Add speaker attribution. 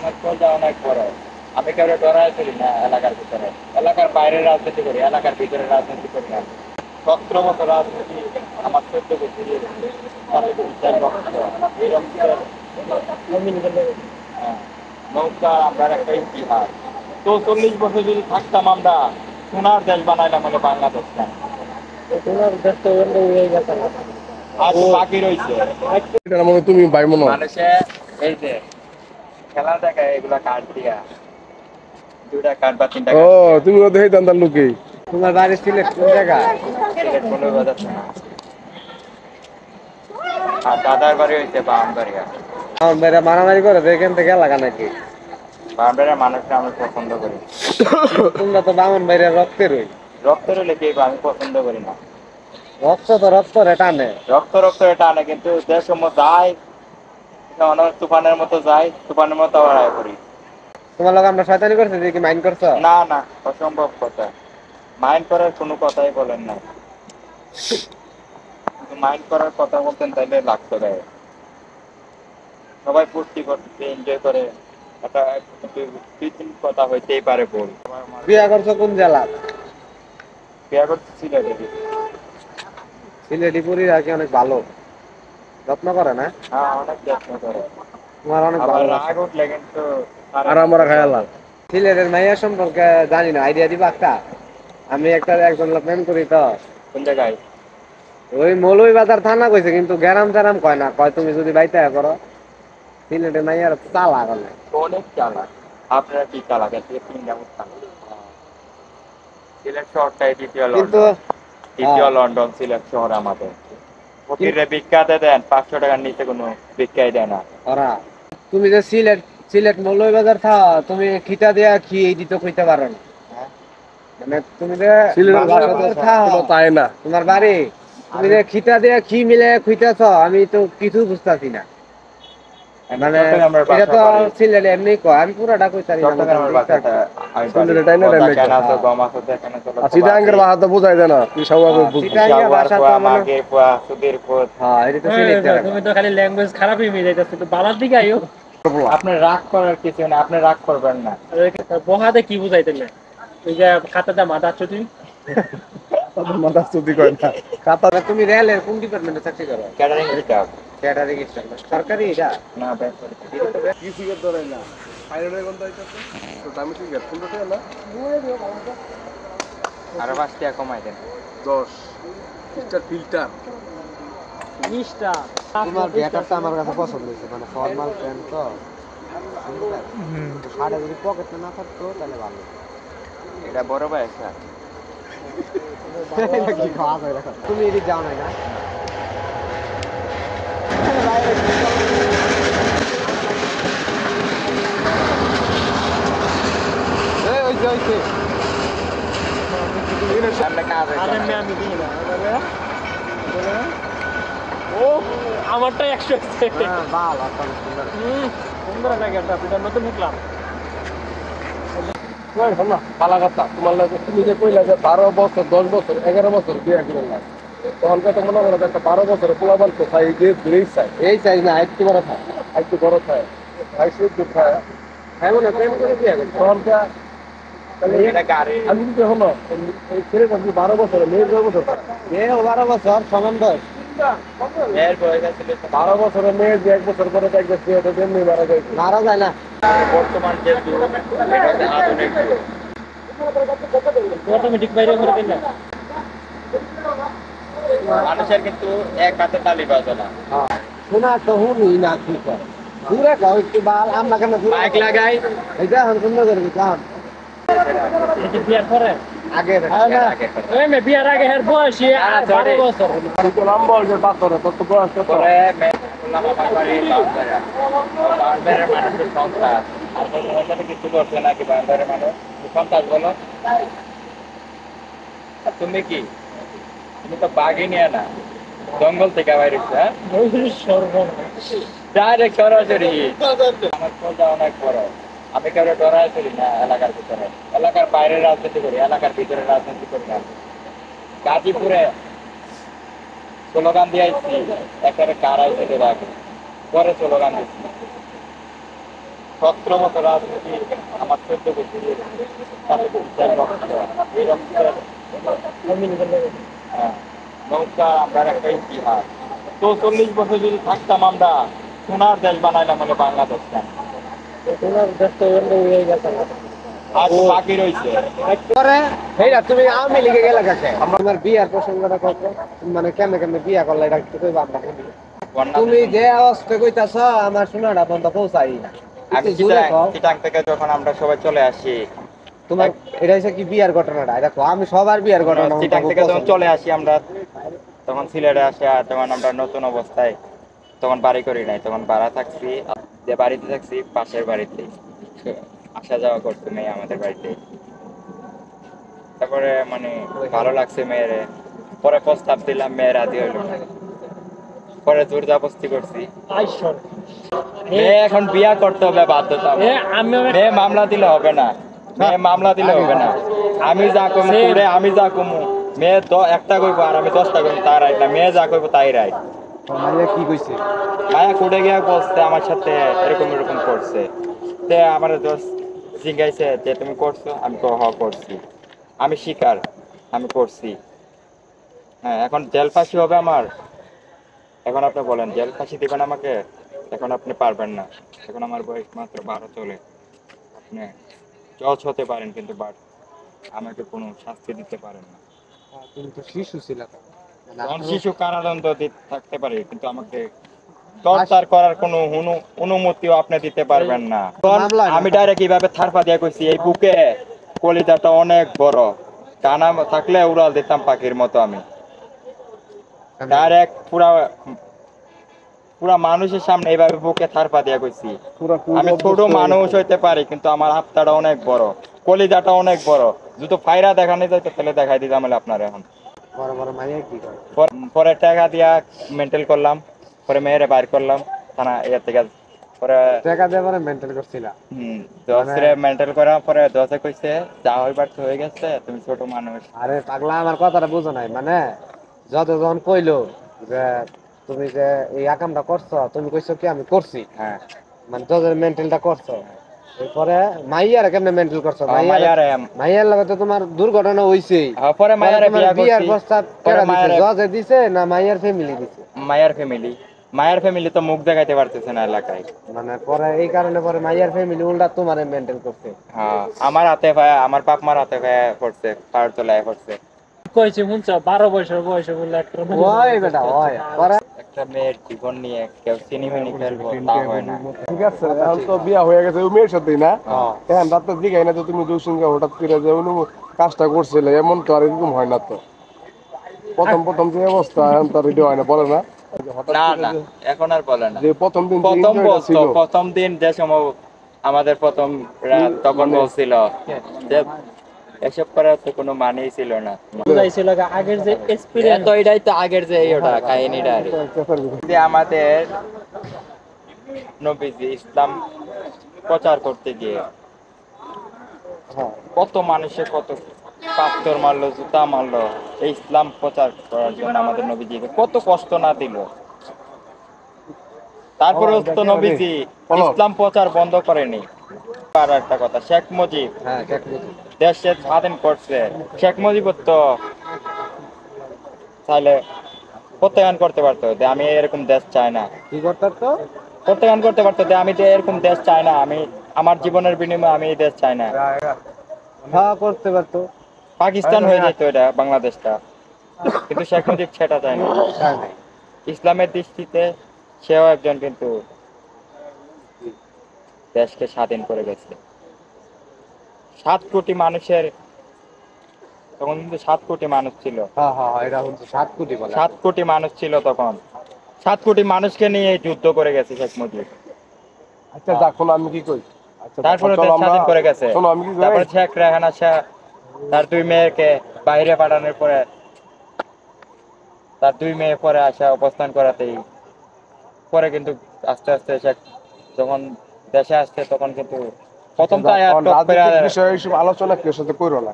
Speaker 1: আমার প্রজা অনেক বড়। আমি কারো ডরায় চলি না এলাকার ভিতরে। এলাকার বাইরে রাজনীতি করি, এলাকার ভিতরে রাজনীতি করি না। 17 বছর রাজনীতি আমার 14 বছর এই রক্তের হ্যাঁ, নৌকা আমরা একটা ইতিহাস। 44 বছর যদি থাকতাম আমরা সোনার দেশ বানাইলাম হলো বাংলাদেশটা। সোনার দেশ তো হয়ে গেছে। আর তো বাকি রয়েছে
Speaker 2: এটা মনে হয় তুমি ভাই মনে হয়।
Speaker 1: মানুষে এই যে খেলা দেখায় এগুলা কার্ড দিয়া, 2টা কার্ড বা 3টা
Speaker 2: ও
Speaker 1: কার্ড দিয়া।
Speaker 2: তুমি ওদের এই দান্দার লোকে।
Speaker 3: তোমার বাড়ি সিলেট কোন জায়গা?
Speaker 1: সিলেট 15 বাজার থানা। আর দাদার বাড়ি হইছে বামবাড়িয়া।
Speaker 3: আমার মেয়েরা মারামারি করে তো এখান থেকে এলাকা নাকি?
Speaker 1: বামবাড়িয়ার মানুষরা আমি পছন্দ করি।
Speaker 3: তোমরা তো বামন বাইরে রক্তের হই।
Speaker 1: রক্তের হলে কি আমি পছন্দ করি না।
Speaker 3: রক্ত তো রক্ত রে টানে।
Speaker 1: রক্ত রক্ত এটা আনে কিন্তু যে সময় যায় অনেক তুফানের মতো যায়, তুফানের মতো আড়াই করি।
Speaker 3: তোমার লোক আমরা শয়তানি করছি যে কি মাইন্ড করছো?
Speaker 1: না না, অসম্ভব কথা। মাইন্ড করার কোনো কথাই বলেন না। মাইন্ড করার কথা বলতেন তাইলে লাগতো গায়ে। সবাই ফুর্তি করতে এনজয় করে, একটা 2-3 কথা হইতেই পারে বল।
Speaker 3: বিয়া করছো কোন জেলা?
Speaker 1: বিয়া করতে সিলেটে।
Speaker 3: সিলেটি পুরীরা কি অনেক ভালো, যত্ন করে না?
Speaker 1: হ্যাঁ, অনেক যত্ন করে।
Speaker 3: তোমার অনেক
Speaker 1: আবার
Speaker 3: ভালো
Speaker 1: রাগ উঠলে কিন্তু
Speaker 2: আর আমরা খায়ালা।
Speaker 3: সিলেটের মাইয়া সম্পর্কে জানি না, আইডিয়া দিবা একটা? আমি একজন লোক প্রেম করি তো।
Speaker 1: কোন জায়গায়?
Speaker 3: ওই মৌলভীবাজার থানা কইছে কিন্তু গ্যারাম টেরাম কয় না, কয় তুমি যদি বাইতে করো। সিলেটের মাইয়ার চালা করলে
Speaker 1: অনেক চালাক। আপনারা কি চালাক? এর থেকে 3 যেমন চালাক। সিলেট শহরটাই দ্বিতীয়
Speaker 3: কিন্তু
Speaker 1: লন্ডন। দ্বিতীয় লন্ডন সিলেট শহর আমাদের। ফকিরে ভিক্ষাতে দেন, 500 টাকার নিচে কোনো ভিক্ষাই দেয় না।
Speaker 3: ওরা তুমি যে সিলেট সিলেট মৌলভীবাজার তুমি খিতা দিয়া কি এই দিতে কইতে পারো না?
Speaker 1: হ্যাঁ?
Speaker 3: মানে তুমি যে
Speaker 2: সিলেটের
Speaker 3: বাসাতে থাও,
Speaker 2: কোনো তাই না।
Speaker 3: তোমার বাড়ি, তুমি যে খিতা দিয়া কি মিলে খুঁজতেছ আমি তো কিছু বুঝতাছি না। মানে
Speaker 1: চট্টগ্রামের
Speaker 3: এটা
Speaker 1: বাসা
Speaker 3: তো
Speaker 1: বাড়ি।
Speaker 3: সিলেটে এমনি কয়, আমি পুরাটা কইতারি না।
Speaker 1: চট্টগ্রামের বাসাটা আমি
Speaker 2: সিলেটে
Speaker 1: বাড়ি।
Speaker 2: তাই না
Speaker 1: কথা
Speaker 2: টাইম
Speaker 1: কেন
Speaker 2: দেখো।
Speaker 1: আছো, গম আছো, দেখেন আছো,
Speaker 2: আর চিটাঙ্গের বাহা তো বোঝাই যায় না, তুই সবাই বুঝবি।
Speaker 3: চিটাঙ্গের
Speaker 1: শাওয়ার
Speaker 3: বাসা
Speaker 1: পোয়া,
Speaker 3: তো মনে
Speaker 1: মাগের পোয়া, সুধীর পোত।
Speaker 3: হ্যাঁ এটা তো সিলেট জায়গা।
Speaker 4: তুমি তো খালি ল্যাঙ্গুয়েজ খারাপই মিলে যাইতেছে, তো বালার দিকে আইও।
Speaker 1: আপনি রাগ করার কিছু না, আপনি রাগ করবেন না।
Speaker 4: বহাতে কি বুঝাইতে না? ওই যে খাতাটা মাথাচ্ছ তুমি।
Speaker 2: তাদের মাথা চুদি কয় না।
Speaker 3: তারপরে তুমি রেলের কোন ডিপার্টমেন্টে চাকরি করো?
Speaker 1: Catering staff.
Speaker 3: ক্যাটারিং স্টাফ সরকারি এটা?
Speaker 1: না, বেসরকারি।
Speaker 2: কি সিগারেট ধরে না। ফাইনালে কোনটা হইতাছে? তো দামি সিগারেট কোনটা না?
Speaker 1: আরো 5 টাকা কমাই দেন।
Speaker 2: 10 স্টার ফিল্টার।
Speaker 4: নিষ্ঠা
Speaker 3: তোমার ব্যাটারটা আমার কাছে পছন্দ হয়েছে, মানে ফর্মাল প্যান্ট তো শার্টে যদি পকেটে না থাকতো তাহলে ভালো।
Speaker 1: এটা বড় ভাই স্যার।
Speaker 3: কি খাওয়া যায় দেখো। তুমি এদিক যাও নাই না? এই ওইছে ওইছে।
Speaker 1: সামনে কাজ
Speaker 4: আরে
Speaker 1: হইছে।
Speaker 4: আমি দিই না ও আমারটা 100
Speaker 3: হ্যাঁ ভালো আপনার সুন্দর।
Speaker 4: সুন্দর লাগে একটা আপনি নতুন ঢুকলাম।
Speaker 2: কই শোনা ভালো কথা। তোমার লাগে তুমি যে কইলা যে 12 বছর 10 বছর 11 বছর বিয়ে করে না। তখন কত মনে করো একটা 12 বছরের পোলাপান তো তাই যে দুই চাই।
Speaker 3: এই চাই না একটু বড় থাক।
Speaker 2: একটু বড় থাকে। ভাই সুদ খায়।
Speaker 3: হ্যাঁ মনে প্রেম করে বিয়ে করছো?
Speaker 2: তখনটা তাহলে
Speaker 1: এটা গাড়ি।
Speaker 2: আমি যদি হলো এই ছেলেটা যদি 12 বছর মেয়ের 12 বছর থাকে।
Speaker 3: এ 12 বছর সমান বয়স।
Speaker 1: এর বয়স আছে
Speaker 2: 12 বছরের মেয়ে যে 1 বছর পরে দেখবে সে তো এমনি মারা যায়।
Speaker 3: মারা যায় না।
Speaker 1: বর্তমান যে যুগ, এটা হচ্ছে আধুনিক যুগ।
Speaker 4: অটোমেটিক বাইরে করে দিন না।
Speaker 1: মানুষের কিন্তু এক হাতে তালি বাজে না।
Speaker 3: শোনা তো হুনি না কি কর। দূরে গাও একটু বাল আমরা কেন
Speaker 1: মাইক লাগাই।
Speaker 3: এটা এখন সুন্দর করে দিতাম।
Speaker 4: এই যে বিয়ার পরে
Speaker 3: আগে
Speaker 1: আগে
Speaker 4: ওই মে বিয়ার আগে এর বয়স আর 12 বছর।
Speaker 2: আমি তো লম্বা যে পাথরে তত বয়স কত?
Speaker 1: পরে আমার বাড়ি বাউন্ডারের মানুষের সন্তান। আর তোমার সাথে কিছু করছে নাকি বাউন্ডারের মানুষ? সন্তান বলো। আর তুমি কি? তুমি তো বাঘই নিয়ে না, জঙ্গল থেকে বাইরে হ্যাঁ? ডাইরেক্ট সরাসরি। আমার প্রজা অনেক বড়। আমি কারো ডরায় চলি না এলাকার ভিতরে। এলাকার বাইরে রাজনীতি করি, এলাকার ভিতরে রাজনীতি করি না। গাজীপুরে স্লোগান দিয়ে আসছি, একেবারে কারাই চলে রাখি, পরে স্লোগান দিচ্ছি। 17 বছর রাজনীতি, আমার 14 বছর তাতে বিচার রক্ত, এই রক্তের হ্যাঁ, নৌকা আমরা একটা ইতিহাস। তো 40 বছর যদি থাকতাম আমরা, সোনার দেশ বানাইলাম হলে বাংলাদেশটা। আর বাকি রয়েছে
Speaker 3: পরে হেইরা তুমি আওয়ামী লীগে গেলে কাছে তোমার বিয়ার প্রসঙ্গটা কত মানে কেমনে কেমনে বিয়া করলে এটা একটু কইবা আমরা শুনি। তুমি যে অবস্থা কইতাছ আমার শোনাটা পর্যন্ত পৌঁছাই না।
Speaker 1: আমি
Speaker 3: একটু জোরে কও।
Speaker 1: চিটাং থেকে যখন আমরা সবাই চলে আসি,
Speaker 3: তোমার এটা হচ্ছে কি বিয়ার ঘটনাটা দেখো আমি সবার বিয়ার ঘটনা
Speaker 1: চিটাং থেকে যখন চলে আসি আমরা, তখন সিলেটে আসি, আর তখন আমরা নতুন অবস্থায় তখন বাড়ি করি নাই, তখন ভাড়া থাকছি, যে বাড়িতে থাকছি পাশের বাড়িতে আসা যাওয়া করছে মেয়ে আমাদের বাড়িতে। তারপরে মানে ভালো লাগছে মেয়ের, পরে প্রস্তাব দিলাম, মেয়ে রাজি হইল না, পরে জোর জবরদস্তি করছি। মেয়ে এখন বিয়া করতে হবে বাধ্যতা, মেয়ে মামলা দিলে হবে না, মেয়ে মামলা দিলে হবে না। আমি যা কমু করে, আমি যা কমু মেয়ে একটা কইবো আর আমি 10টা কইবো, তার রাইট না, মেয়ে যা কইবো তাই রাইট।
Speaker 3: মাইয়া কি কইছে
Speaker 1: মায়া কোর্টে গিয়া বলছে আমার সাথে এরকম এরকম করছে, তে আমার দোস্ত জিজ্ঞাসা যে তুমি করছো, আমি করছি, আমি স্বীকার আমি করছি। হ্যাঁ, এখন জেল ফাঁসি হবে আমার। এখন আপনি বলেন জেল ফাঁসি দিবেন আমাকে? এখন আপনি পারবেন না, এখন আমার বয়স মাত্র 12 চলে। আপনি জজ হতে পারেন কিন্তু বাট আমাকে কোনো শাস্তি দিতে পারেন না।
Speaker 3: তুমি তো শিশু ছিল
Speaker 1: এখন শিশু কারাদণ্ড থাকতে পারে, কিন্তু আমাকে টর্চার করার কোনো অনুমতিও আপনি দিতে পারবেন না। আমি ডাইরেক্ট এইভাবে থারপা দিয়া কইছি, এই বুকে কলিজাটা অনেক বড়, কানা থাকলে উড়াল দিতাম পাখির মতো। আমি ডাইরেক্ট পুরা মানুষের সামনে এইভাবে বুকে থারপা দিয়া কইছি, আমি ছোট মানুষ হইতে পারি কিন্তু আমার আত্মাটা অনেক বড়, কলিজাটা অনেক বড়। যদি ফাইরা দেখানো যাইতো তাহলে দেখাই দিতাম আপনার। এখন
Speaker 3: বড় বড় মাইয়া কি করে
Speaker 1: পরে টাকা দিয়া মেন্টাল করলাম, পরে মেয়েরে বাইর করলাম থানা ইয়ে থেকে। পরে
Speaker 3: টাকা দিয়ে পরে মেন্টাল করছিলা?
Speaker 1: দশরে মেন্টাল করার পরে দশে কইছে যা হইবার তো হয়ে গেছে, তুমি ছোট মানুষ।
Speaker 3: আরে পাগলা আমার কথাটা বুঝো নাই, মানে যখন কইলো যে তুমি যে এই আকামটা করছো, তুমি কইছো কি আমি করছি,
Speaker 1: হ্যাঁ
Speaker 3: মানে তোদের মেন্টালটা করছো। এরপরে মাইয়ার কেমনে মেন্টাল করছো? মাইয়ার লগে তো তোমার দুর্ঘটনা হইছেই।
Speaker 1: পরে মাইয়ারে
Speaker 3: বিয়ার প্রস্তাব কেডা দিছে? জজে দিছে না মাইয়ার ফ্যামিলি দিছে?
Speaker 1: মায়ের ফ্যামিলি তো মুখ দেখাইতে পারতেছে না এলাকায়,
Speaker 3: মানে পরে এই কারণে পরে মাইয়ার ফ্যামিলি উল্টা তোমারে মেন্টাল করছে।
Speaker 1: হ্যাঁ, আমার হাতে পায়ে, আমার বাপ মার হাতে পায়ে পড়ছে, পায়ের তলায় পড়ছে।
Speaker 4: কইছে মুনছ 12 বছর বয়সে বলে একটা
Speaker 3: ওই বেটা ওই পরে
Speaker 1: একটা মেয়ের জীবন নিয়ে কেউ সিনেমিনি খেলবো তা হয় না।
Speaker 2: ঠিক আছে, এখন তো বিয়া হয়ে গেছে ওই মেয়ের সাথেই না, এখন রাতে জিগাই না তো তুমি দুই সঙ্গে হঠাৎ করে যে উনি কাজটা করছিলে, এমন তো আর এরকম হয় না তো। প্রথম যে অবস্থা এখন তো রেডি হয় না, বলে না
Speaker 1: না না এখন আর বলে না।
Speaker 2: যে প্রথম দিন
Speaker 1: প্রথম দিন যে সময় আমাদের প্রথম রাত, তখন বলছিল যে এসব করার তো কোনো মানেই ছিল না।
Speaker 4: বুঝাইছিল আগের যে এক্সপেরিয়েন্স,
Speaker 1: তো এটাই তো আগের যে ওটা কাহিনীটা আর কি। যে আমাদের নবীজি ইসলাম প্রচার করতে গিয়ে কত মানুষের কত পাথর মারলো, জুতা মারলো, এই ইসলাম প্রচার করার জন্য আমাদের নবীজিকে কত কষ্ট না দিল। তারপরে তো নবীজি ইসলাম প্রচার বন্ধ করেনি। আর একটা কথা, শেখ মুজিব দেশে স্বাধীন করছে, শেখ মুজিব তো চাইলে প্রত্যাখ্যান করতে পারতো যে আমি এরকম দেশ চাই না।
Speaker 3: কি করতে তো
Speaker 1: প্রত্যাখ্যান করতে পারতো যে আমি তো এরকম দেশ চাই না, আমি আমার জীবনের বিনিময়ে আমি এই দেশ চাই না।
Speaker 3: হ্যাঁ করতে পারতো,
Speaker 1: পাকিস্তান হয়ে যেত এটা বাংলাদেশটা, কিন্তু শেখ মুজিব সেটা চায় না। ইসলামের দৃষ্টিতে সেও একজন কিন্তু দেশকে স্বাধীন করে গেছে। 7 কোটি মানুষের, তখন কিন্তু 7 কোটি মানুষ ছিল।
Speaker 3: হ্যাঁ হ্যাঁ এটা হচ্ছে 7 কোটি বলে।
Speaker 1: 7 কোটি মানুষ ছিল তখন, 7 কোটি মানুষকে নিয়ে যুদ্ধ করে গেছে শেখ মুজিব।
Speaker 2: আচ্ছা দেখো আমি কি কই,
Speaker 1: তারপরে দেশ স্বাধীন করে গেছে। তারপরে শেখ রেহানা শাহ তার 2 মেয়েকে বাইরে পাঠানোর পরে, তার 2 মেয়ে পরে আসা অবস্থান করাতেই পরে কিন্তু আস্তে আস্তে শেখ যখন দেশে আসছে তখন কিন্তু প্রথম তো
Speaker 2: বিষয় আলোচনা কেউ সাথে করো না।